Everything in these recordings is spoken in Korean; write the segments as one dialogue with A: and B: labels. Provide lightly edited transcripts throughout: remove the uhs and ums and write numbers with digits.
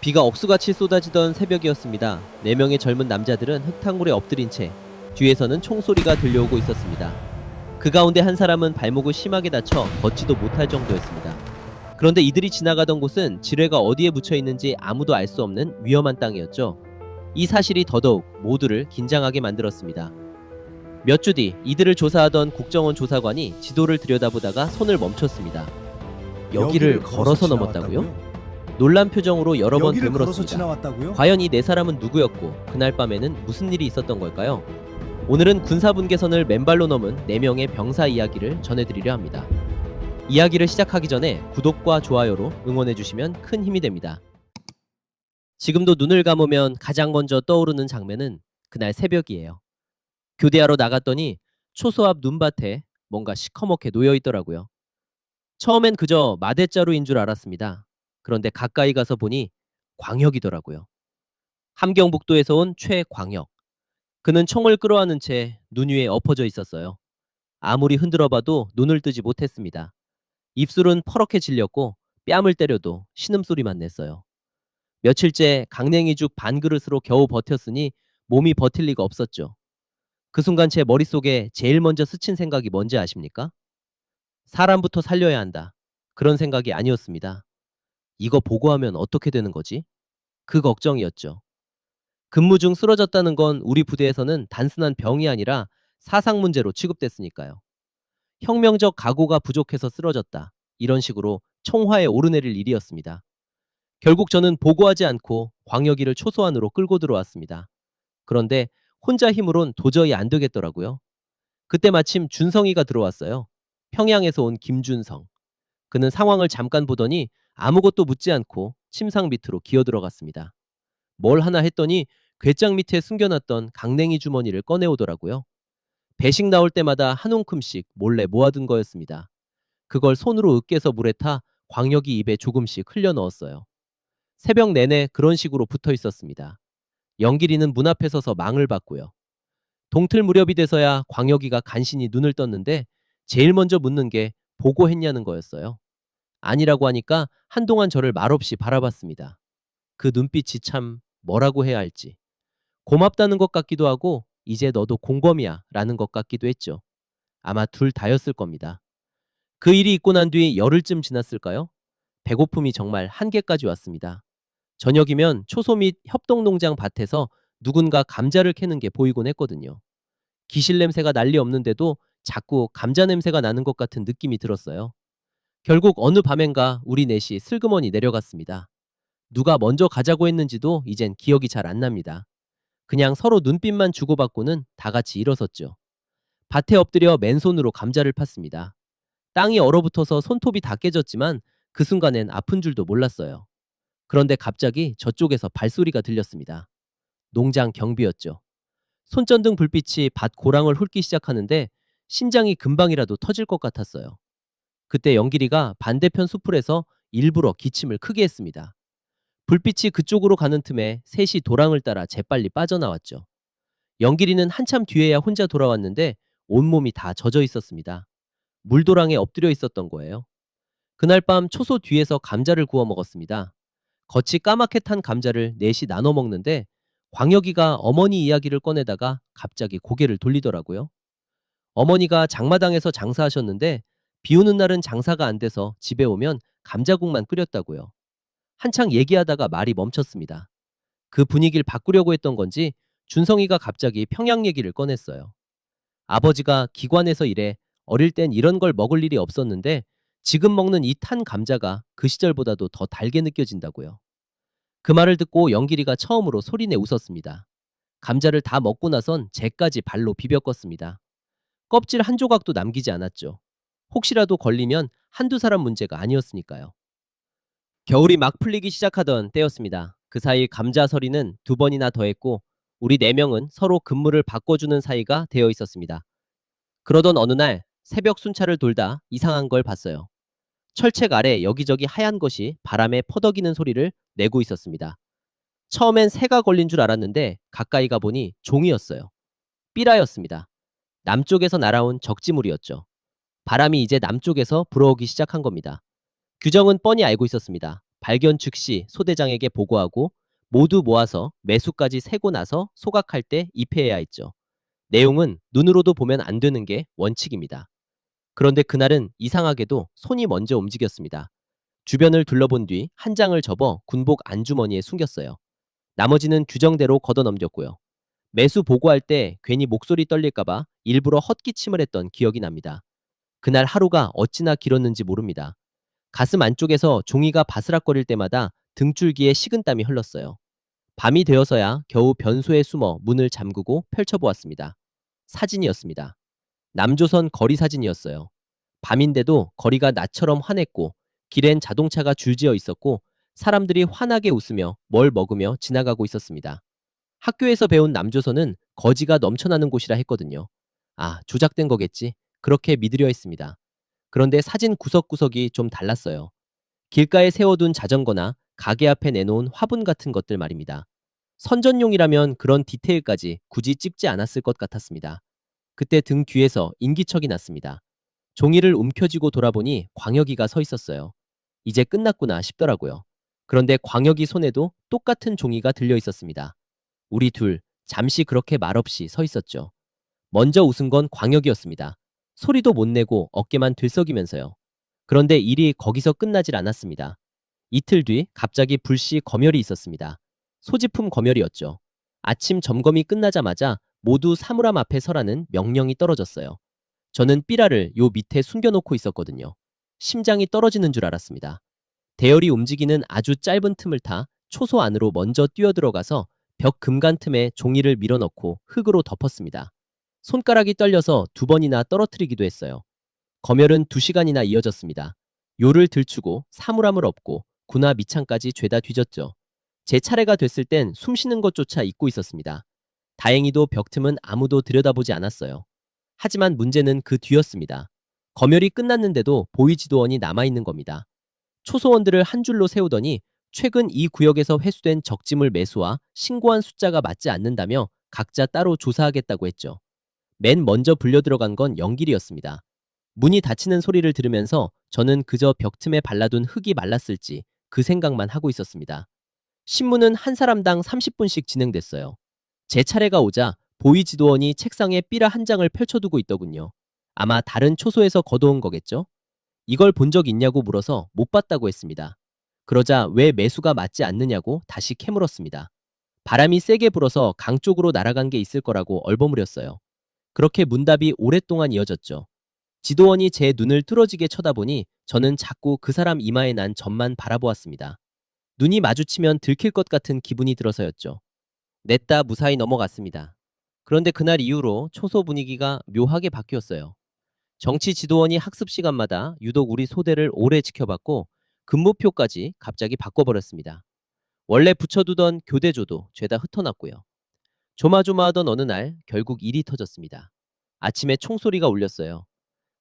A: 비가 억수같이 쏟아지던 새벽이었습니다. 4명의 젊은 남자들은 흙탕물에 엎드린 채 뒤에서는 총소리가 들려오고 있었습니다. 그 가운데 한 사람은 발목을 심하게 다쳐 걷지도 못할 정도였습니다. 그런데 이들이 지나가던 곳은 지뢰가 어디에 묻혀 있는지 아무도 알 수 없는 위험한 땅이었죠. 이 사실이 더더욱 모두를 긴장하게 만들었습니다. 몇 주 뒤 이들을 조사하던 국정원 조사관이 지도를 들여다보다가 손을 멈췄습니다. 여기를 걸어서 넘었다고요? 놀란 표정으로 여러 번
B: 여기를 걸어서
A: 되물었습니다.
B: 지나왔다고요?
A: 과연 이 네 사람은 누구였고 그날 밤에는 무슨 일이 있었던 걸까요? 오늘은 군사분계선을 맨발로 넘은 4명의 병사 이야기를 전해드리려 합니다. 이야기를 시작하기 전에 구독과 좋아요로 응원해주시면 큰 힘이 됩니다. 지금도 눈을 감으면 가장 먼저 떠오르는 장면은 그날 새벽이에요. 교대하러 나갔더니 초소 앞 눈밭에 뭔가 시커멓게 놓여있더라고요. 처음엔 그저 마대자루인 줄 알았습니다. 그런데 가까이 가서 보니 광역이더라고요. 함경북도에서 온 최광역. 그는 총을 끌어안은 채 눈 위에 엎어져 있었어요. 아무리 흔들어봐도 눈을 뜨지 못했습니다. 입술은 퍼렇게 질렸고 뺨을 때려도 신음소리만 냈어요. 며칠째 강냉이죽 반 그릇으로 겨우 버텼으니 몸이 버틸 리가 없었죠. 그 순간 제 머릿속에 제일 먼저 스친 생각이 뭔지 아십니까? 사람부터 살려야 한다. 그런 생각이 아니었습니다. 이거 보고하면 어떻게 되는 거지? 그 걱정이었죠. 근무 중 쓰러졌다는 건 우리 부대에서는 단순한 병이 아니라 사상 문제로 취급됐으니까요. 혁명적 각오가 부족해서 쓰러졌다. 이런 식으로 총화에 오르내릴 일이었습니다. 결국 저는 보고하지 않고 광역이를 초소안으로 끌고 들어왔습니다. 그런데 혼자 힘으론 도저히 안 되겠더라고요. 그때 마침 준성이가 들어왔어요. 평양에서 온 김준성. 그는 상황을 잠깐 보더니 아무것도 묻지 않고 침상 밑으로 기어 들어갔습니다. 뭘 하나 했더니 괴짝 밑에 숨겨놨던 강냉이 주머니를 꺼내오더라고요. 배식 나올 때마다 한 움큼씩 몰래 모아둔 거였습니다. 그걸 손으로 으깨서 물에 타 광역이 입에 조금씩 흘려 넣었어요. 새벽 내내 그런 식으로 붙어 있었습니다. 영길이는 문 앞에 서서 망을 봤고요. 동틀 무렵이 돼서야 광역이가 간신히 눈을 떴는데 제일 먼저 묻는 게 보고했냐는 거였어요. 아니라고 하니까 한동안 저를 말없이 바라봤습니다. 그 눈빛이 참 뭐라고 해야 할지. 고맙다는 것 같기도 하고 이제 너도 공범이야 라는 것 같기도 했죠. 아마 둘 다였을 겁니다. 그 일이 있고 난 뒤 열흘쯤 지났을까요? 배고픔이 정말 한계까지 왔습니다. 저녁이면 초소 및 협동농장 밭에서 누군가 감자를 캐는 게 보이곤 했거든요. 기실 냄새가 난리 없는데도 자꾸 감자 냄새가 나는 것 같은 느낌이 들었어요. 결국 어느 밤엔가 우리 넷이 슬그머니 내려갔습니다. 누가 먼저 가자고 했는지도 이젠 기억이 잘 안 납니다. 그냥 서로 눈빛만 주고받고는 다 같이 일어섰죠. 밭에 엎드려 맨손으로 감자를 팠습니다. 땅이 얼어붙어서 손톱이 다 깨졌지만 그 순간엔 아픈 줄도 몰랐어요. 그런데 갑자기 저쪽에서 발소리가 들렸습니다. 농장 경비였죠. 손전등 불빛이 밭 고랑을 훑기 시작하는데 심장이 금방이라도 터질 것 같았어요. 그때 영길이가 반대편 수풀에서 일부러 기침을 크게 했습니다. 불빛이 그쪽으로 가는 틈에 셋이 도랑을 따라 재빨리 빠져나왔죠. 영길이는 한참 뒤에야 혼자 돌아왔는데 온몸이 다 젖어 있었습니다. 물도랑에 엎드려 있었던 거예요. 그날 밤 초소 뒤에서 감자를 구워 먹었습니다. 겉이 까맣게 탄 감자를 넷이 나눠 먹는데 광혁이가 어머니 이야기를 꺼내다가 갑자기 고개를 돌리더라고요. 어머니가 장마당에서 장사하셨는데 비 오는 날은 장사가 안 돼서 집에 오면 감자국만 끓였다고요. 한창 얘기하다가 말이 멈췄습니다. 그 분위기를 바꾸려고 했던 건지 준성이가 갑자기 평양 얘기를 꺼냈어요. 아버지가 기관에서 일해 어릴 땐 이런 걸 먹을 일이 없었는데 지금 먹는 이 탄 감자가 그 시절보다도 더 달게 느껴진다고요. 그 말을 듣고 영길이가 처음으로 소리내 웃었습니다. 감자를 다 먹고 나선 쟤까지 발로 비벼 껐습니다. 껍질 한 조각도 남기지 않았죠. 혹시라도 걸리면 한두 사람 문제가 아니었으니까요. 겨울이 막 풀리기 시작하던 때였습니다. 그 사이 감자서리는 2번이나 더했고 우리 4명은 서로 근무를 바꿔주는 사이가 되어 있었습니다. 그러던 어느 날 새벽 순찰을 돌다 이상한 걸 봤어요. 철책 아래 여기저기 하얀 것이 바람에 퍼덕이는 소리를 내고 있었습니다. 처음엔 새가 걸린 줄 알았는데 가까이 가보니 종이었어요. 삐라였습니다. 남쪽에서 날아온 적지물이었죠. 바람이 이제 남쪽에서 불어오기 시작한 겁니다. 규정은 뻔히 알고 있었습니다. 발견 즉시 소대장에게 보고하고 모두 모아서 매수까지 세고 나서 소각할 때 입회해야 했죠. 내용은 눈으로도 보면 안 되는 게 원칙입니다. 그런데 그날은 이상하게도 손이 먼저 움직였습니다. 주변을 둘러본 뒤 한 장을 접어 군복 안주머니에 숨겼어요. 나머지는 규정대로 걷어넘겼고요. 매수 보고할 때 괜히 목소리 떨릴까봐 일부러 헛기침을 했던 기억이 납니다. 그날 하루가 어찌나 길었는지 모릅니다. 가슴 안쪽에서 종이가 바스락거릴 때마다 등줄기에 식은땀이 흘렀어요. 밤이 되어서야 겨우 변소에 숨어 문을 잠그고 펼쳐보았습니다. 사진이었습니다. 남조선 거리 사진이었어요. 밤인데도 거리가 낮처럼 환했고 길엔 자동차가 줄지어 있었고 사람들이 환하게 웃으며 뭘 먹으며 지나가고 있었습니다. 학교에서 배운 남조선은 거지가 넘쳐나는 곳이라 했거든요. 아, 조작된 거겠지. 그렇게 믿으려 했습니다. 그런데 사진 구석구석이 좀 달랐어요. 길가에 세워둔 자전거나 가게 앞에 내놓은 화분 같은 것들 말입니다. 선전용이라면 그런 디테일까지 굳이 찍지 않았을 것 같았습니다. 그때 등 뒤에서 인기척이 났습니다. 종이를 움켜쥐고 돌아보니 광혁이가 서 있었어요. 이제 끝났구나 싶더라고요. 그런데 광혁이 손에도 똑같은 종이가 들려 있었습니다. 우리 둘 잠시 그렇게 말없이 서 있었죠. 먼저 웃은 건 광혁이었습니다. 소리도 못 내고 어깨만 들썩이면서요. 그런데 일이 거기서 끝나질 않았습니다. 이틀 뒤 갑자기 불시 검열이 있었습니다. 소지품 검열이었죠. 아침 점검이 끝나자마자 모두 사물함 앞에 서라는 명령이 떨어졌어요. 저는 삐라를 요 밑에 숨겨놓고 있었거든요. 심장이 떨어지는 줄 알았습니다. 대열이 움직이는 아주 짧은 틈을 타 초소 안으로 먼저 뛰어들어가서 벽 금간 틈에 종이를 밀어넣고 흙으로 덮었습니다. 손가락이 떨려서 2번이나 떨어뜨리기도 했어요. 검열은 2시간이나 이어졌습니다. 요를 들추고 사물함을 엎고 군화 밑창까지 죄다 뒤졌죠. 제 차례가 됐을 땐 숨쉬는 것조차 잊고 있었습니다. 다행히도 벽틈은 아무도 들여다보지 않았어요. 하지만 문제는 그 뒤였습니다. 검열이 끝났는데도 보이지도원이 남아있는 겁니다. 초소원들을 한 줄로 세우더니 최근 이 구역에서 회수된 적짐을 매수와 신고한 숫자가 맞지 않는다며 각자 따로 조사하겠다고 했죠. 맨 먼저 불려 들어간 건 영길이었습니다. 문이 닫히는 소리를 들으면서 저는 그저 벽틈에 발라둔 흙이 말랐을지 그 생각만 하고 있었습니다. 신문은 한 사람당 30분씩 진행됐어요. 제 차례가 오자 보이지도원이 책상에 삐라 한 장을 펼쳐두고 있더군요. 아마 다른 초소에서 걷어온 거겠죠? 이걸 본 적 있냐고 물어서 못 봤다고 했습니다. 그러자 왜 매수가 맞지 않느냐고 다시 캐물었습니다. 바람이 세게 불어서 강 쪽으로 날아간 게 있을 거라고 얼버무렸어요. 그렇게 문답이 오랫동안 이어졌죠. 지도원이 제 눈을 뚫어지게 쳐다보니 저는 자꾸 그 사람 이마에 난 점만 바라보았습니다. 눈이 마주치면 들킬 것 같은 기분이 들어서였죠. 냈다 무사히 넘어갔습니다. 그런데 그날 이후로 초소 분위기가 묘하게 바뀌었어요. 정치 지도원이 학습 시간마다 유독 우리 소대를 오래 지켜봤고 근무표까지 갑자기 바꿔버렸습니다. 원래 붙여두던 교대조도 죄다 흩어놨고요. 조마조마하던 어느 날 결국 일이 터졌습니다. 아침에 총소리가 울렸어요.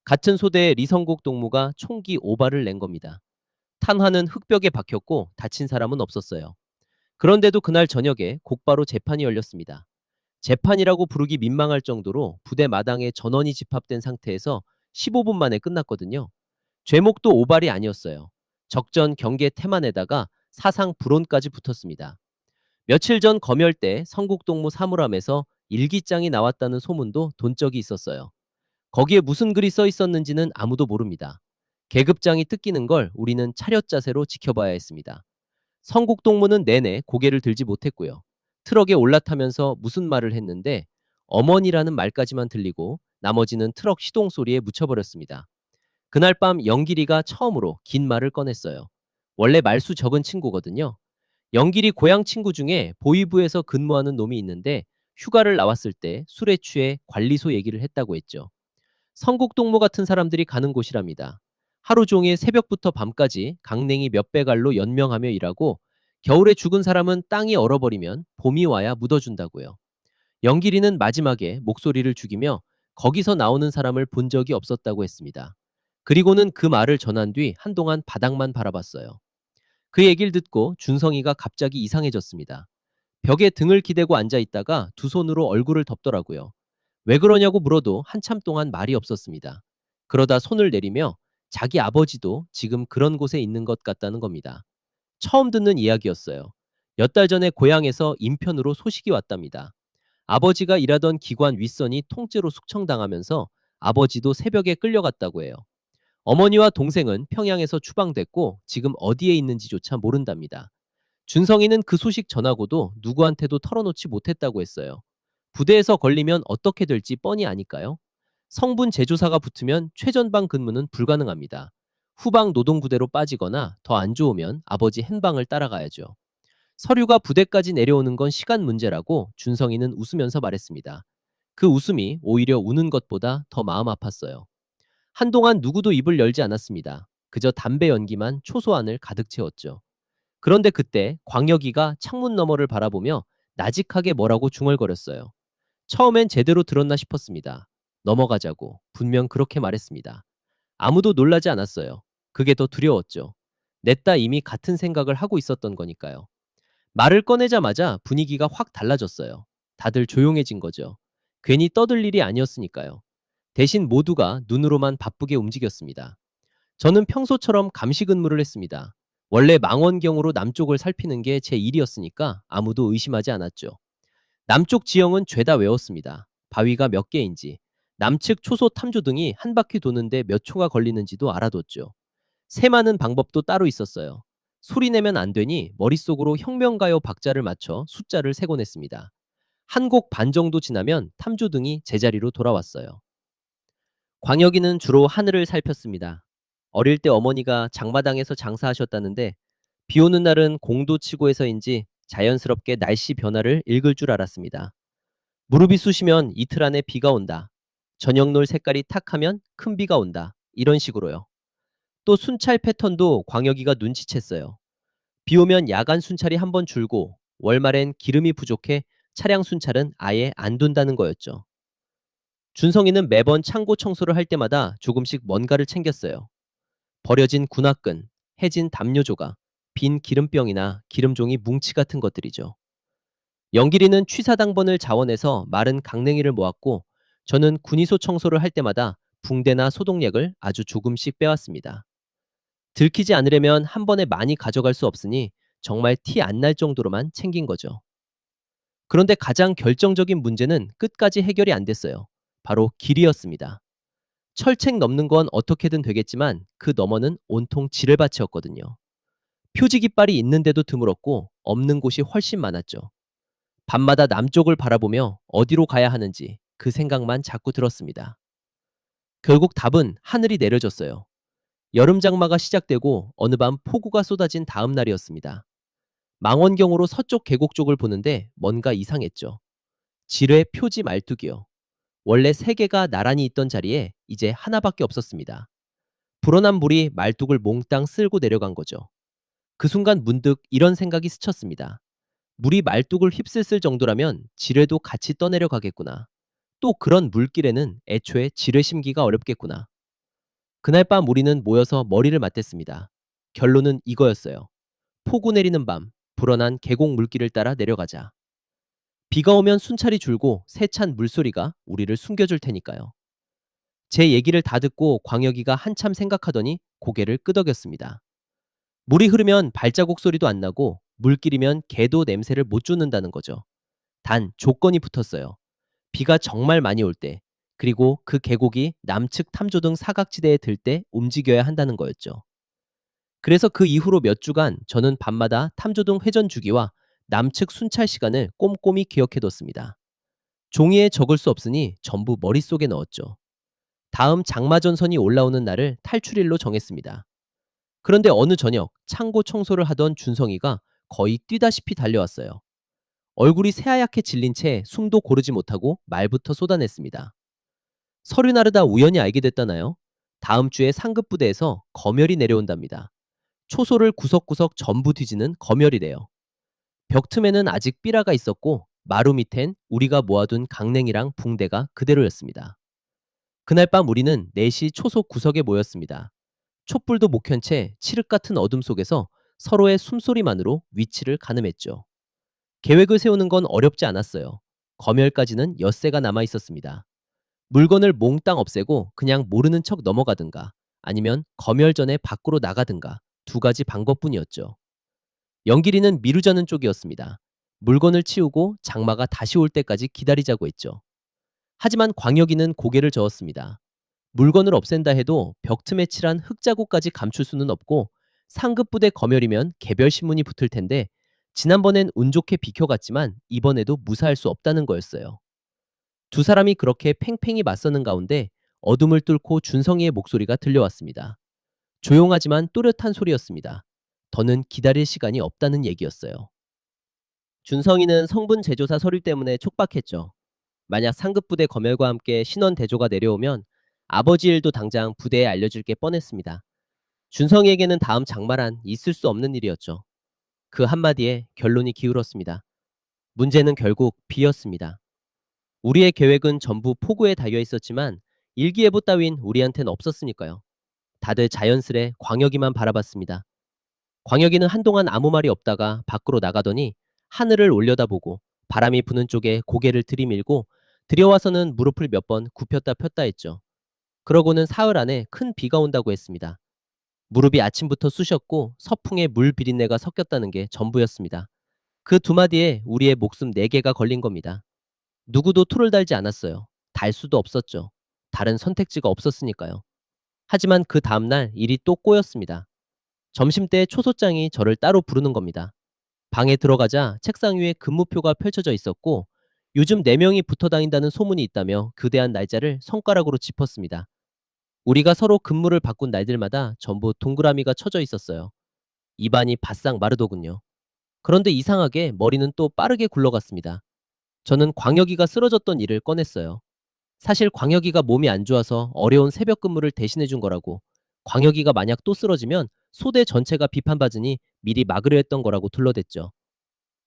A: 같은 소대의 리성국 동무가 총기 5발을 낸 겁니다. 탄환은 흙벽에 박혔고 다친 사람은 없었어요. 그런데도 그날 저녁에 곧바로 재판이 열렸습니다. 재판이라고 부르기 민망할 정도로 부대 마당에 전원이 집합된 상태에서 15분 만에 끝났거든요. 죄목도 오발이 아니었어요. 적전 경계 태만에다가 사상 불온까지 붙었습니다. 며칠 전 검열 때 성국동무 사물함에서 일기장이 나왔다는 소문도 돈 적이 있었어요. 거기에 무슨 글이 써 있었는지는 아무도 모릅니다. 계급장이 뜯기는 걸 우리는 차렷 자세로 지켜봐야 했습니다. 성국동무는 내내 고개를 들지 못했고요. 트럭에 올라타면서 무슨 말을 했는데 어머니라는 말까지만 들리고 나머지는 트럭 시동 소리에 묻혀버렸습니다. 그날 밤 영길이가 처음으로 긴 말을 꺼냈어요. 원래 말수 적은 친구거든요. 영길이 고향 친구 중에 보위부에서 근무하는 놈이 있는데 휴가를 나왔을 때 술에 취해 관리소 얘기를 했다고 했죠. 성국동무 같은 사람들이 가는 곳이랍니다. 하루 종일 새벽부터 밤까지 강냉이 몇백 알로 연명하며 일하고 겨울에 죽은 사람은 땅이 얼어버리면 봄이 와야 묻어준다고요. 영길이는 마지막에 목소리를 죽이며 거기서 나오는 사람을 본 적이 없었다고 했습니다. 그리고는 그 말을 전한 뒤 한동안 바닥만 바라봤어요. 그 얘기를 듣고 준성이가 갑자기 이상해졌습니다. 벽에 등을 기대고 앉아 있다가 두 손으로 얼굴을 덮더라고요. 왜 그러냐고 물어도 한참 동안 말이 없었습니다. 그러다 손을 내리며 자기 아버지도 지금 그런 곳에 있는 것 같다는 겁니다. 처음 듣는 이야기였어요. 몇 달 전에 고향에서 인편으로 소식이 왔답니다. 아버지가 일하던 기관 윗선이 통째로 숙청당하면서 아버지도 새벽에 끌려갔다고 해요. 어머니와 동생은 평양에서 추방됐고 지금 어디에 있는지조차 모른답니다. 준성이는 그 소식 전하고도 누구한테도 털어놓지 못했다고 했어요. 부대에서 걸리면 어떻게 될지 뻔히 아니까요. 성분 재조사가 붙으면 최전방 근무는 불가능합니다. 후방 노동부대로 빠지거나 더 안 좋으면 아버지 행방을 따라가야죠. 서류가 부대까지 내려오는 건 시간 문제라고 준성이는 웃으면서 말했습니다. 그 웃음이 오히려 우는 것보다 더 마음 아팠어요. 한동안 누구도 입을 열지 않았습니다. 그저 담배 연기만 초소 안을 가득 채웠죠. 그런데 그때 광역이가 창문 너머를 바라보며 나직하게 뭐라고 중얼거렸어요. 처음엔 제대로 들었나 싶었습니다. 넘어가자고 분명 그렇게 말했습니다. 아무도 놀라지 않았어요. 그게 더 두려웠죠. 냈다 이미 같은 생각을 하고 있었던 거니까요. 말을 꺼내자마자 분위기가 확 달라졌어요. 다들 조용해진 거죠. 괜히 떠들 일이 아니었으니까요. 대신 모두가 눈으로만 바쁘게 움직였습니다. 저는 평소처럼 감시 근무를 했습니다. 원래 망원경으로 남쪽을 살피는 게 제 일이었으니까 아무도 의심하지 않았죠. 남쪽 지형은 죄다 외웠습니다. 바위가 몇 개인지, 남측 초소 탐조 등이 한 바퀴 도는데 몇 초가 걸리는지도 알아뒀죠. 세마는 방법도 따로 있었어요. 소리 내면 안 되니 머릿속으로 혁명가요 박자를 맞춰 숫자를 세곤 했습니다. 한 곡 반 정도 지나면 탐조 등이 제자리로 돌아왔어요. 광혁이는 주로 하늘을 살폈습니다. 어릴 때 어머니가 장마당에서 장사하셨다는데 비 오는 날은 공도 치고 해서인지 자연스럽게 날씨 변화를 읽을 줄 알았습니다. 무릎이 쑤시면 이틀 안에 비가 온다. 저녁놀 색깔이 탁하면 큰 비가 온다. 이런 식으로요. 또 순찰 패턴도 광혁이가 눈치챘어요. 비 오면 야간 순찰이 한번 줄고 월말엔 기름이 부족해 차량 순찰은 아예 안 둔다는 거였죠. 준성이는 매번 창고 청소를 할 때마다 조금씩 뭔가를 챙겼어요. 버려진 군화끈, 해진 담요 조각, 빈 기름병이나 기름종이 뭉치 같은 것들이죠. 영길이는 취사당번을 자원해서 마른 강냉이를 모았고 저는 군의소 청소를 할 때마다 붕대나 소독약을 아주 조금씩 빼왔습니다. 들키지 않으려면 한 번에 많이 가져갈 수 없으니 정말 티 안 날 정도로만 챙긴 거죠. 그런데 가장 결정적인 문제는 끝까지 해결이 안 됐어요. 바로 길이었습니다. 철책 넘는 건 어떻게든 되겠지만 그 너머는 온통 지뢰밭이었거든요. 표지 깃발이 있는데도 드물었고 없는 곳이 훨씬 많았죠. 밤마다 남쪽을 바라보며 어디로 가야 하는지 그 생각만 자꾸 들었습니다. 결국 답은 하늘이 내려졌어요. 여름 장마가 시작되고 어느 밤 폭우가 쏟아진 다음 날이었습니다. 망원경으로 서쪽 계곡 쪽을 보는데 뭔가 이상했죠. 지뢰 표지 말뚝이요. 원래 세 개가 나란히 있던 자리에 이제 하나밖에 없었습니다. 불어난 물이 말뚝을 몽땅 쓸고 내려간 거죠. 그 순간 문득 이런 생각이 스쳤습니다. 물이 말뚝을 휩쓸 정도라면 지뢰도 같이 떠내려가겠구나. 또 그런 물길에는 애초에 지뢰 심기가 어렵겠구나. 그날 밤 우리는 모여서 머리를 맞댔습니다. 결론은 이거였어요. 폭우 내리는 밤, 불어난 계곡 물길을 따라 내려가자. 비가 오면 순찰이 줄고 세찬 물소리가 우리를 숨겨줄 테니까요. 제 얘기를 다 듣고 광혁이가 한참 생각하더니 고개를 끄덕였습니다. 물이 흐르면 발자국 소리도 안 나고 물길이면 개도 냄새를 못 쫓는다는 거죠. 단 조건이 붙었어요. 비가 정말 많이 올 때, 그리고 그 계곡이 남측 탐조등 사각지대에 들 때 움직여야 한다는 거였죠. 그래서 그 이후로 몇 주간 저는 밤마다 탐조등 회전 주기와 남측 순찰 시간을 꼼꼼히 기억해뒀습니다. 종이에 적을 수 없으니 전부 머릿속에 넣었죠. 다음 장마전선이 올라오는 날을 탈출일로 정했습니다. 그런데 어느 저녁 창고 청소를 하던 준성이가 거의 뛰다시피 달려왔어요. 얼굴이 새하얗게 질린 채 숨도 고르지 못하고 말부터 쏟아냈습니다. 서류 나르다 우연히 알게 됐다나요? 다음 주에 상급 부대에서 검열이 내려온답니다. 초소를 구석구석 전부 뒤지는 검열이래요. 벽 틈에는 아직 삐라가 있었고 마루 밑엔 우리가 모아둔 강냉이랑 붕대가 그대로였습니다. 그날 밤 우리는 넷이 초소 구석에 모였습니다. 촛불도 못 켠 채 칠흑 같은 어둠 속에서 서로의 숨소리만으로 위치를 가늠했죠. 계획을 세우는 건 어렵지 않았어요. 검열까지는 엿새가 남아 있었습니다. 물건을 몽땅 없애고 그냥 모르는 척 넘어가든가 아니면 검열 전에 밖으로 나가든가 두 가지 방법뿐이었죠. 연길이는 미루자는 쪽이었습니다. 물건을 치우고 장마가 다시 올 때까지 기다리자고 했죠. 하지만 광혁이는 고개를 저었습니다. 물건을 없앤다 해도 벽 틈에 칠한 흙자국까지 감출 수는 없고 상급 부대 검열이면 개별 신문이 붙을 텐데 지난번엔 운 좋게 비켜갔지만 이번에도 무사할 수 없다는 거였어요. 두 사람이 그렇게 팽팽히 맞서는 가운데 어둠을 뚫고 준성이의 목소리가 들려왔습니다. 조용하지만 또렷한 소리였습니다. 더는 기다릴 시간이 없다는 얘기였어요. 준성이는 성분 제조사 서류 때문에 촉박했죠. 만약 상급 부대 검열과 함께 신원 대조가 내려오면 아버지 일도 당장 부대에 알려줄 게 뻔했습니다. 준성이에게는 다음 장마란 있을 수 없는 일이었죠. 그 한마디에 결론이 기울었습니다. 문제는 결국 비였습니다. 우리의 계획은 전부 포구에 달려 있었지만 일기예보 따윈 우리한텐 없었으니까요. 다들 자연스레 광혁이만 바라봤습니다. 광혁이는 한동안 아무 말이 없다가 밖으로 나가더니 하늘을 올려다보고 바람이 부는 쪽에 고개를 들이밀고 들여와서는 무릎을 몇 번 굽혔다 폈다 했죠. 그러고는 사흘 안에 큰 비가 온다고 했습니다. 무릎이 아침부터 쑤셨고 서풍에 물 비린내가 섞였다는 게 전부였습니다. 그 두 마디에 우리의 목숨 4개가 걸린 겁니다. 누구도 토를 달지 않았어요. 달 수도 없었죠. 다른 선택지가 없었으니까요. 하지만 그 다음날 일이 또 꼬였습니다. 점심때 초소장이 저를 따로 부르는 겁니다. 방에 들어가자 책상 위에 근무표가 펼쳐져 있었고 요즘 4명이 붙어 다닌다는 소문이 있다며 그대한 날짜를 손가락으로 짚었습니다. 우리가 서로 근무를 바꾼 날들마다 전부 동그라미가 쳐져 있었어요. 입안이 바싹 마르더군요. 그런데 이상하게 머리는 또 빠르게 굴러갔습니다. 저는 광혁이가 쓰러졌던 일을 꺼냈어요. 사실 광혁이가 몸이 안 좋아서 어려운 새벽 근무를 대신해 준 거라고, 광혁이가 만약 또 쓰러지면 소대 전체가 비판받으니 미리 막으려 했던 거라고 둘러댔죠.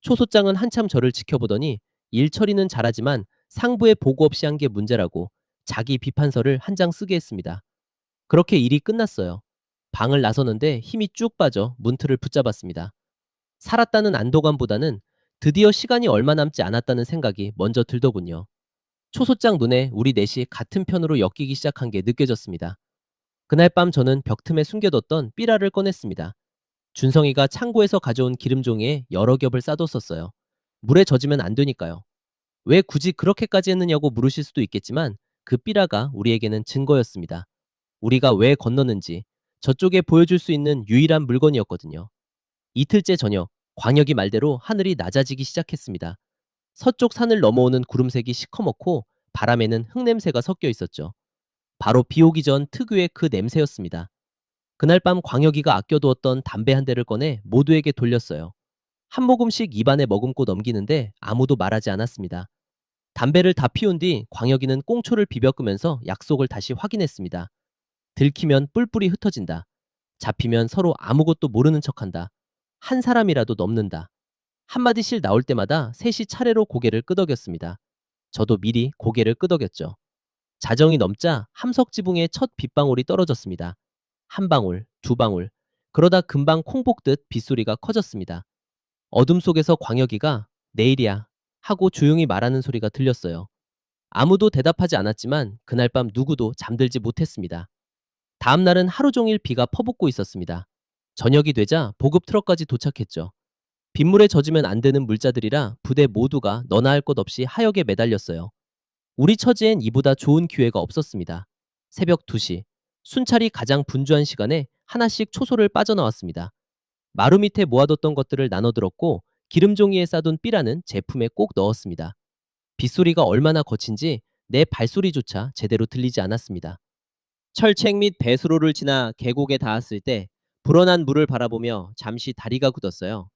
A: 초소장은 한참 저를 지켜보더니 일 처리는 잘하지만 상부에 보고 없이 한 게 문제라고 자기 비판서를 한 장 쓰게 했습니다. 그렇게 일이 끝났어요. 방을 나서는데 힘이 쭉 빠져 문틀을 붙잡았습니다. 살았다는 안도감보다는 드디어 시간이 얼마 남지 않았다는 생각이 먼저 들더군요. 초소장 눈에 우리 넷이 같은 편으로 엮이기 시작한 게 느껴졌습니다. 그날 밤 저는 벽틈에 숨겨뒀던 삐라를 꺼냈습니다. 준성이가 창고에서 가져온 기름종이에 여러 겹을 싸뒀었어요. 물에 젖으면 안 되니까요. 왜 굳이 그렇게까지 했느냐고 물으실 수도 있겠지만 그 삐라가 우리에게는 증거였습니다. 우리가 왜 건너는지 저쪽에 보여줄 수 있는 유일한 물건이었거든요. 이틀째 저녁, 광역이 말대로 하늘이 낮아지기 시작했습니다. 서쪽 산을 넘어오는 구름색이 시커멓고 바람에는 흙냄새가 섞여 있었죠. 바로 비 오기 전 특유의 그 냄새였습니다. 그날 밤 광혁이가 아껴두었던 담배 한 대를 꺼내 모두에게 돌렸어요. 한 모금씩 입안에 머금고 넘기는데 아무도 말하지 않았습니다. 담배를 다 피운 뒤 광혁이는 꽁초를 비벼끄면서 약속을 다시 확인했습니다. 들키면 뿔뿔이 흩어진다. 잡히면 서로 아무것도 모르는 척한다. 한 사람이라도 넘는다. 한마디씩 나올 때마다 셋이 차례로 고개를 끄덕였습니다. 저도 미리 고개를 끄덕였죠. 자정이 넘자 함석 지붕에 첫 빗방울이 떨어졌습니다. 한 방울, 두 방울. 그러다 금방 콩 볶듯 빗소리가 커졌습니다. 어둠 속에서 광혁이가 내일이야 하고 조용히 말하는 소리가 들렸어요. 아무도 대답하지 않았지만 그날 밤 누구도 잠들지 못했습니다. 다음 날은 하루 종일 비가 퍼붓고 있었습니다. 저녁이 되자 보급 트럭까지 도착했죠. 빗물에 젖으면 안 되는 물자들이라 부대 모두가 너나 할 것 없이 하역에 매달렸어요. 우리 처지엔 이보다 좋은 기회가 없었습니다. 새벽 2시, 순찰이 가장 분주한 시간에 하나씩 초소를 빠져나왔습니다. 마루 밑에 모아뒀던 것들을 나눠들었고 기름종이에 싸둔 삐라는 제품에 꼭 넣었습니다. 빗소리가 얼마나 거친지 내 발소리조차 제대로 들리지 않았습니다. 철책 및 배수로를 지나 계곡에 닿았을 때 불어난 물을 바라보며 잠시 다리가 굳었어요.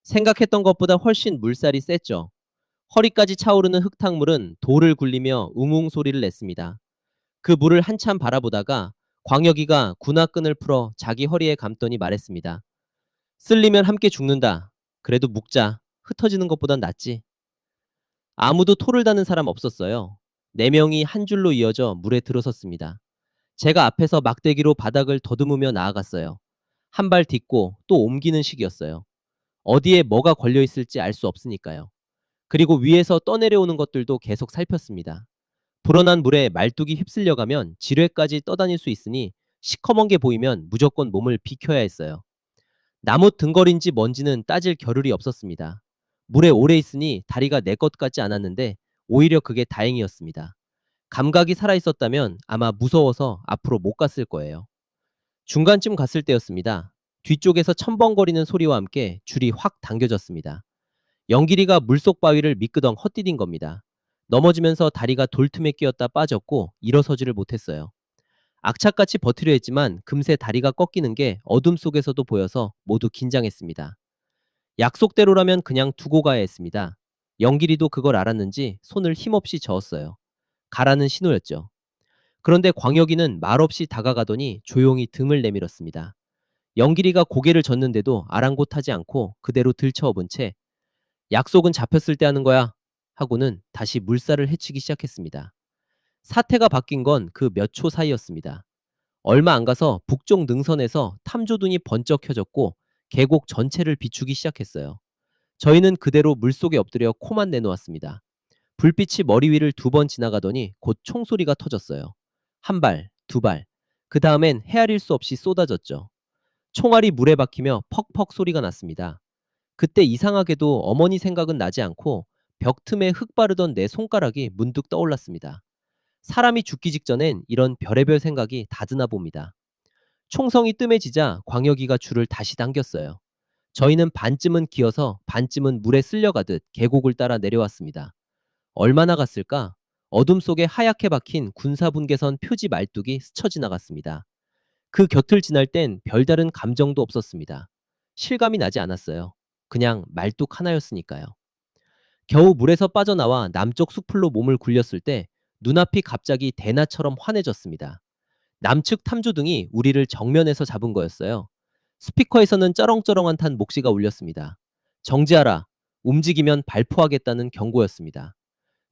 A: 생각했던 것보다 훨씬 물살이 셌죠. 허리까지 차오르는 흙탕물은 돌을 굴리며 웅웅 소리를 냈습니다. 그 물을 한참 바라보다가 광혁이가 군화끈을 풀어 자기 허리에 감더니 말했습니다. 쓸리면 함께 죽는다. 그래도 묵자. 흩어지는 것보단 낫지. 아무도 토를 다는 사람 없었어요. 4명이 한 줄로 이어져 물에 들어섰습니다. 제가 앞에서 막대기로 바닥을 더듬으며 나아갔어요. 한 발 딛고 또 옮기는 식이었어요. 어디에 뭐가 걸려 있을지 알 수 없으니까요. 그리고 위에서 떠내려오는 것들도 계속 살폈습니다. 불어난 물에 말뚝이 휩쓸려가면 지뢰까지 떠다닐 수 있으니 시커먼 게 보이면 무조건 몸을 비켜야 했어요. 나무 등걸인지 뭔지는 따질 겨를이 없었습니다. 물에 오래 있으니 다리가 내 것 같지 않았는데 오히려 그게 다행이었습니다. 감각이 살아있었다면 아마 무서워서 앞으로 못 갔을 거예요. 중간쯤 갔을 때였습니다. 뒤쪽에서 첨벙거리는 소리와 함께 줄이 확 당겨졌습니다. 영길이가 물속 바위를 미끄덩 헛디딘 겁니다. 넘어지면서 다리가 돌틈에 끼었다 빠졌고 일어서지를 못했어요. 악착같이 버티려 했지만 금세 다리가 꺾이는 게 어둠 속에서도 보여서 모두 긴장했습니다. 약속대로라면 그냥 두고 가야 했습니다. 영길이도 그걸 알았는지 손을 힘없이 저었어요. 가라는 신호였죠. 그런데 광혁이는 말없이 다가가더니 조용히 등을 내밀었습니다. 영길이가 고개를 젓는데도 아랑곳하지 않고 그대로 들쳐업은 채 약속은 잡혔을 때 하는 거야 하고는 다시 물살을 헤치기 시작했습니다. 사태가 바뀐 건 그 몇 초 사이였습니다. 얼마 안 가서 북쪽 능선에서 탐조등이 번쩍 켜졌고 계곡 전체를 비추기 시작했어요. 저희는 그대로 물속에 엎드려 코만 내놓았습니다. 불빛이 머리 위를 두 번 지나가더니 곧 총소리가 터졌어요. 한 발, 두 발. 그 다음엔 헤아릴 수 없이 쏟아졌죠. 총알이 물에 박히며 퍽퍽 소리가 났습니다. 그때 이상하게도 어머니 생각은 나지 않고 벽 틈에 흙 바르던 내 손가락이 문득 떠올랐습니다. 사람이 죽기 직전엔 이런 별의별 생각이 다 드나 봅니다. 총성이 뜸해지자 광혁이가 줄을 다시 당겼어요. 저희는 반쯤은 기어서 반쯤은 물에 쓸려가듯 계곡을 따라 내려왔습니다. 얼마나 갔을까? 어둠 속에 하얗게 박힌 군사분계선 표지 말뚝이 스쳐 지나갔습니다. 그 곁을 지날 땐 별다른 감정도 없었습니다. 실감이 나지 않았어요. 그냥 말뚝 하나였으니까요. 겨우 물에서 빠져나와 남쪽 수풀로 몸을 굴렸을 때 눈앞이 갑자기 대나처럼 환해졌습니다. 남측 탐조등이 우리를 정면에서 잡은 거였어요. 스피커에서는 쩌렁쩌렁한 탄 목시가 울렸습니다. 정지하라. 움직이면 발포하겠다는 경고였습니다.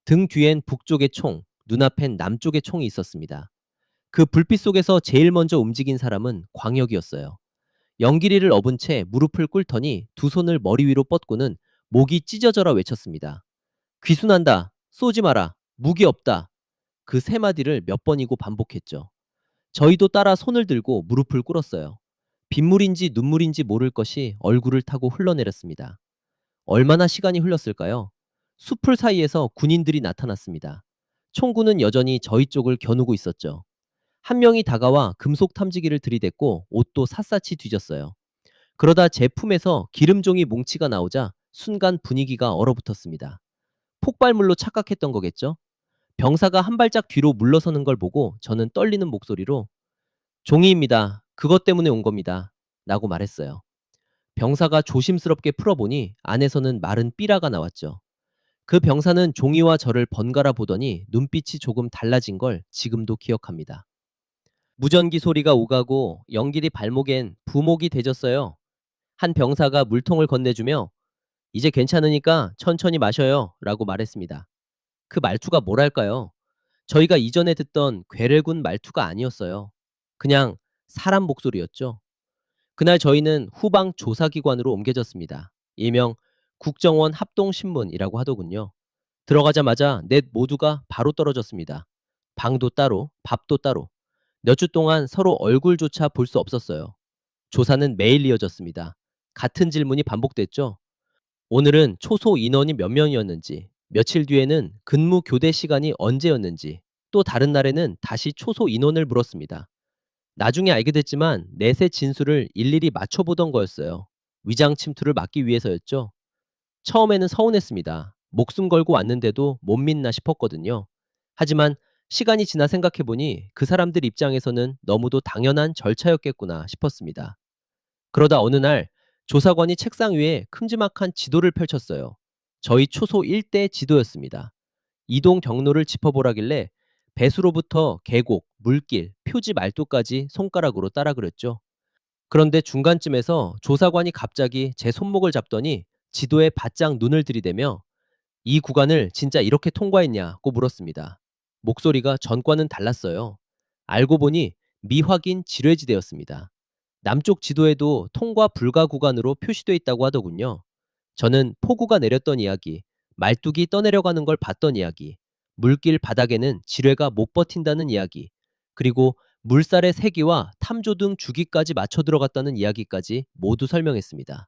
A: 등 뒤엔 북쪽의 총, 눈앞엔 남쪽의 총이 있었습니다. 그 불빛 속에서 제일 먼저 움직인 사람은 광혁이었어요. 영길이를 업은 채 무릎을 꿇더니 두 손을 머리 위로 뻗고는 목이 찢어져라 외쳤습니다. 귀순한다. 쏘지 마라. 무기 없다. 그 세 마디를 몇 번이고 반복했죠. 저희도 따라 손을 들고 무릎을 꿇었어요. 빗물인지 눈물인지 모를 것이 얼굴을 타고 흘러내렸습니다. 얼마나 시간이 흘렀을까요? 숲풀 사이에서 군인들이 나타났습니다. 총구는 여전히 저희 쪽을 겨누고 있었죠. 한 명이 다가와 금속 탐지기를 들이댔고 옷도 샅샅이 뒤졌어요. 그러다 제 품에서 기름종이 뭉치가 나오자 순간 분위기가 얼어붙었습니다. 폭발물로 착각했던 거겠죠? 병사가 한 발짝 뒤로 물러서는 걸 보고 저는 떨리는 목소리로 종이입니다. 그것 때문에 온 겁니다. 라고 말했어요. 병사가 조심스럽게 풀어보니 안에서는 마른 삐라가 나왔죠. 그 병사는 종이와 저를 번갈아 보더니 눈빛이 조금 달라진 걸 지금도 기억합니다. 무전기 소리가 오가고 영길이 발목엔 부목이 대졌어요. 한 병사가 물통을 건네주며 이제 괜찮으니까 천천히 마셔요 라고 말했습니다. 그 말투가 뭐랄까요? 저희가 이전에 듣던 괴뢰군 말투가 아니었어요. 그냥 사람 목소리였죠. 그날 저희는 후방 조사기관으로 옮겨졌습니다. 일명 국정원 합동신문이라고 하더군요. 들어가자마자 넷 모두가 바로 떨어졌습니다. 방도 따로, 밥도 따로. 몇 주 동안 서로 얼굴조차 볼 수 없었어요. 조사는 매일 이어졌습니다. 같은 질문이 반복됐죠. 오늘은 초소 인원이 몇 명이었는지, 며칠 뒤에는 근무 교대 시간이 언제였는지, 또 다른 날에는 다시 초소 인원을 물었습니다. 나중에 알게 됐지만 넷의 진술을 일일이 맞춰보던 거였어요. 위장 침투를 막기 위해서였죠. 처음에는 서운했습니다. 목숨 걸고 왔는데도 못 믿나 싶었거든요. 하지만 시간이 지나 생각해보니 그 사람들 입장에서는 너무도 당연한 절차였겠구나 싶었습니다. 그러다 어느 날 조사관이 책상 위에 큼지막한 지도를 펼쳤어요. 저희 초소 일대 지도였습니다. 이동 경로를 짚어보라길래 배수로부터 계곡, 물길, 표지 말도까지 손가락으로 따라 그렸죠. 그런데 중간쯤에서 조사관이 갑자기 제 손목을 잡더니 지도에 바짝 눈을 들이대며 이 구간을 진짜 이렇게 통과했냐고 물었습니다. 목소리가 전과는 달랐어요. 알고 보니 미확인 지뢰지대였습니다. 남쪽 지도에도 통과 불가 구간으로 표시돼 있다고 하더군요. 저는 폭우가 내렸던 이야기, 말뚝이 떠내려가는 걸 봤던 이야기, 물길 바닥에는 지뢰가 못 버틴다는 이야기, 그리고 물살의 세기와 탐조 등 주기까지 맞춰 들어갔다는 이야기까지 모두 설명했습니다.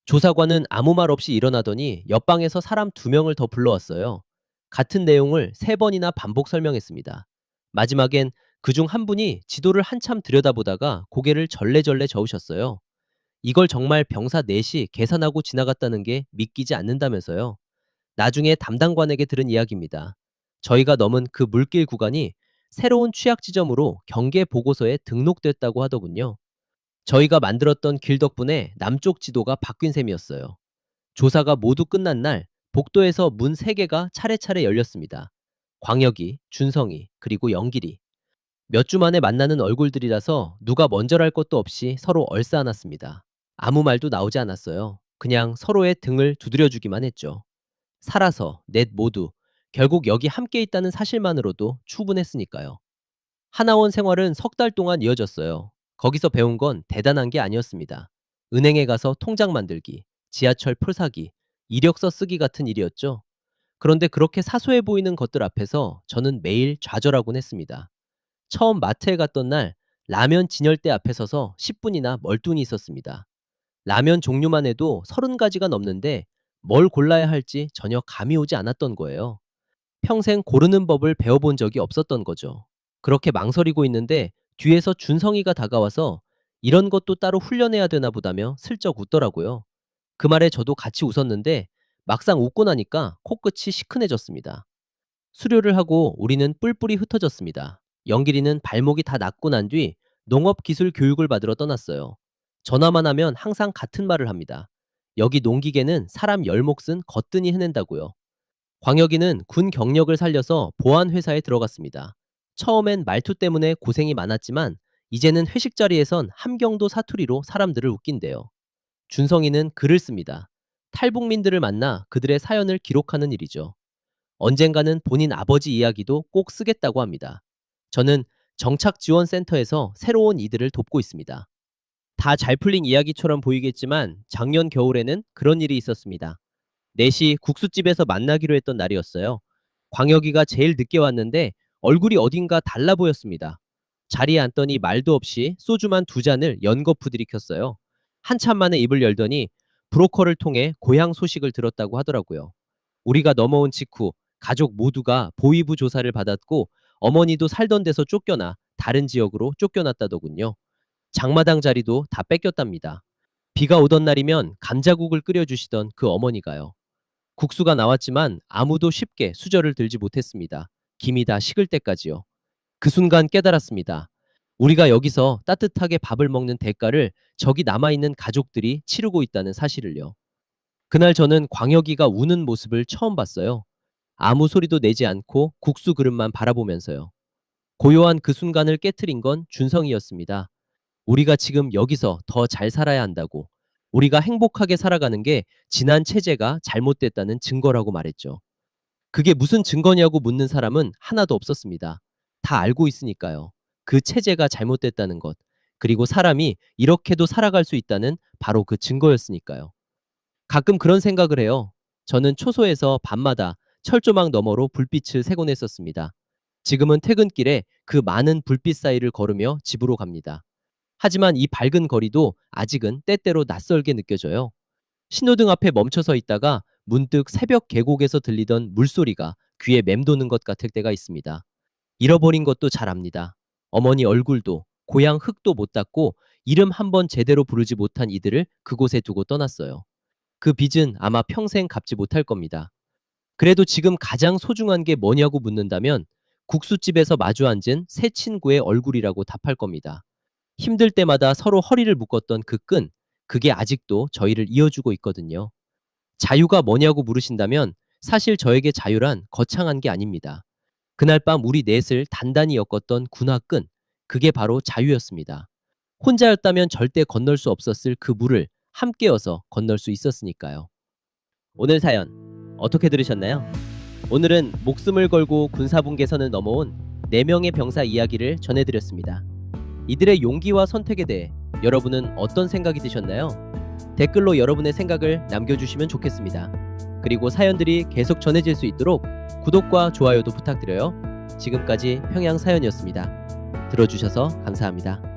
A: 조사관은 아무 말 없이 일어나더니 옆방에서 사람 2명을 더 불러왔어요. 같은 내용을 3번이나 반복 설명했습니다. 마지막엔 그중 한 분이 지도를 한참 들여다보다가 고개를 절레절레 저으셨어요. 이걸 정말 병사 넷이 계산하고 지나갔다는 게 믿기지 않는다면서요. 나중에 담당관에게 들은 이야기입니다. 저희가 넘은 그 물길 구간이 새로운 취약 지점으로 경계 보고서에 등록됐다고 하더군요. 저희가 만들었던 길 덕분에 남쪽 지도가 바뀐 셈이었어요. 조사가 모두 끝난 날 복도에서 문 3개가 차례차례 열렸습니다. 광혁이, 준성이, 그리고 영길이. 몇 주 만에 만나는 얼굴들이라서 누가 먼저랄 것도 없이 서로 얼싸안았습니다. 아무 말도 나오지 않았어요. 그냥 서로의 등을 두드려주기만 했죠. 살아서 넷 모두 결국 여기 함께 있다는 사실만으로도 충분했으니까요. 하나원 생활은 3달 동안 이어졌어요. 거기서 배운 건 대단한 게 아니었습니다. 은행에 가서 통장 만들기, 지하철 표사기, 이력서 쓰기 같은 일이었죠. 그런데 그렇게 사소해 보이는 것들 앞에서 저는 매일 좌절하곤 했습니다. 처음 마트에 갔던 날 라면 진열대 앞에 서서 10분이나 멀뚱히 있었습니다. 라면 종류만 해도 30가지가 넘는데 뭘 골라야 할지 전혀 감이 오지 않았던 거예요. 평생 고르는 법을 배워본 적이 없었던 거죠. 그렇게 망설이고 있는데 뒤에서 준성이가 다가와서 이런 것도 따로 훈련해야 되나 보다며 슬쩍 웃더라고요. 그 말에 저도 같이 웃었는데 막상 웃고 나니까 코끝이 시큰해졌습니다. 수료를 하고 우리는 뿔뿔이 흩어졌습니다. 영길이는 발목이 다 낫고 난 뒤 농업기술 교육을 받으러 떠났어요. 전화만 하면 항상 같은 말을 합니다. 여기 농기계는 사람 10몫은 거뜬히 해낸다고요. 광혁이는 군 경력을 살려서 보안회사에 들어갔습니다. 처음엔 말투 때문에 고생이 많았지만 이제는 회식 자리에선 함경도 사투리로 사람들을 웃긴대요. 준성이는 글을 씁니다. 탈북민들을 만나 그들의 사연을 기록하는 일이죠. 언젠가는 본인 아버지 이야기도 꼭 쓰겠다고 합니다. 저는 정착지원센터에서 새로운 이들을 돕고 있습니다. 다 잘 풀린 이야기처럼 보이겠지만 작년 겨울에는 그런 일이 있었습니다. 넷이 국수집에서 만나기로 했던 날이었어요. 광혁이가 제일 늦게 왔는데 얼굴이 어딘가 달라 보였습니다. 자리에 앉더니 말도 없이 소주만 2잔을 연거푸 들이켰어요. 한참 만에 입을 열더니 브로커를 통해 고향 소식을 들었다고 하더라고요. 우리가 넘어온 직후 가족 모두가 보위부 조사를 받았고 어머니도 살던 데서 쫓겨나 다른 지역으로 쫓겨났다더군요. 장마당 자리도 다 뺏겼답니다. 비가 오던 날이면 감자국을 끓여주시던 그 어머니가요. 국수가 나왔지만 아무도 쉽게 수저를 들지 못했습니다. 김이 다 식을 때까지요. 그 순간 깨달았습니다. 우리가 여기서 따뜻하게 밥을 먹는 대가를 저기 남아있는 가족들이 치르고 있다는 사실을요. 그날 저는 광혁이가 우는 모습을 처음 봤어요. 아무 소리도 내지 않고 국수 그릇만 바라보면서요. 고요한 그 순간을 깨트린 건 준성이었습니다. 우리가 지금 여기서 더 잘 살아야 한다고. 우리가 행복하게 살아가는 게 지난 체제가 잘못됐다는 증거라고 말했죠. 그게 무슨 증거냐고 묻는 사람은 하나도 없었습니다. 다 알고 있으니까요. 그 체제가 잘못됐다는 것, 그리고 사람이 이렇게도 살아갈 수 있다는 바로 그 증거였으니까요. 가끔 그런 생각을 해요. 저는 초소에서 밤마다 철조망 너머로 불빛을 세곤 했었습니다. 지금은 퇴근길에 그 많은 불빛 사이를 걸으며 집으로 갑니다. 하지만 이 밝은 거리도 아직은 때때로 낯설게 느껴져요. 신호등 앞에 멈춰서 있다가 문득 새벽 계곡에서 들리던 물소리가 귀에 맴도는 것 같을 때가 있습니다. 잃어버린 것도 잘 압니다. 어머니 얼굴도 고향 흙도 못 닦고 이름 한번 제대로 부르지 못한 이들을 그곳에 두고 떠났어요. 그 빚은 아마 평생 갚지 못할 겁니다. 그래도 지금 가장 소중한 게 뭐냐고 묻는다면 국수집에서 마주 앉은 새 친구의 얼굴이라고 답할 겁니다. 힘들 때마다 서로 허리를 묶었던 그 끈, 그게 아직도 저희를 이어주고 있거든요. 자유가 뭐냐고 물으신다면 사실 저에게 자유란 거창한 게 아닙니다. 그날 밤 우리 넷을 단단히 엮었던 군화 끈, 그게 바로 자유였습니다. 혼자였다면 절대 건널 수 없었을 그 물을 함께여서 건널 수 있었으니까요. 오늘 사연 어떻게 들으셨나요? 오늘은 목숨을 걸고 군사분계선을 넘어온 4명의 병사 이야기를 전해드렸습니다. 이들의 용기와 선택에 대해 여러분은 어떤 생각이 드셨나요? 댓글로 여러분의 생각을 남겨주시면 좋겠습니다. 그리고 사연들이 계속 전해질 수 있도록 구독과 좋아요도 부탁드려요. 지금까지 평양사연이었습니다. 들어주셔서 감사합니다.